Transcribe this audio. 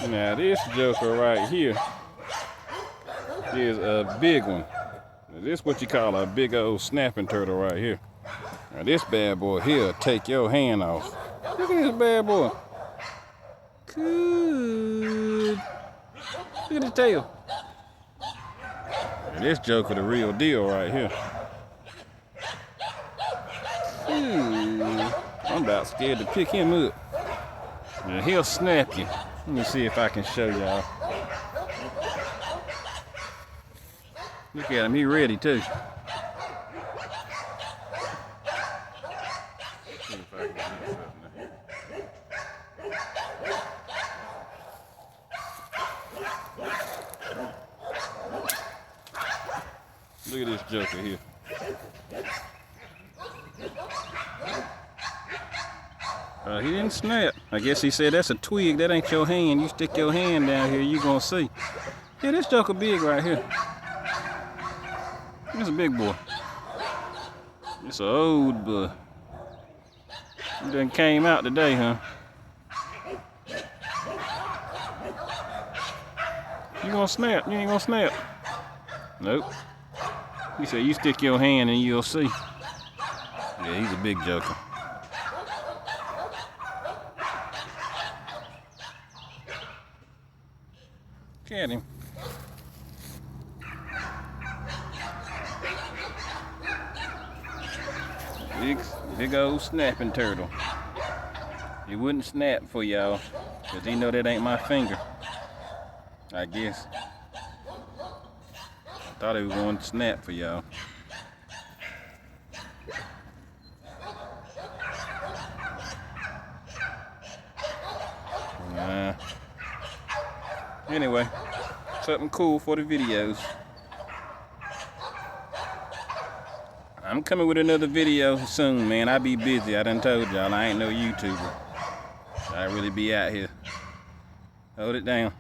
Now this joker right here is a big one. This is what you call a big old snapping turtle right here. Now this bad boy here take your hand off. Look at this bad boy. Good. Look at his tail. Now this joker the real deal right here. Ooh, I'm about scared to pick him up. Now he'll snap you. Let me see if I can show y'all. Look at him, he ready too. See if I can get something there. Look at this joker here. He didn't snap. I guess he said that's a twig, that ain't your hand. You stick your hand down here, you gonna see. Yeah, this joker big right here. It's a big boy. It's an old boy. He done came out today, huh? You gonna snap? You ain't gonna snap? Nope. He said you stick your hand and you'll see. Yeah, he's a big joker. Look at him. Big old snapping turtle. He wouldn't snap for y'all, because he know that ain't my finger. I guess. I thought he was going to snap for y'all. Anyway, something cool for the videos. I'm coming with another video soon, man. I be busy. I done told y'all I ain't no YouTuber. I really be out here. Hold it down.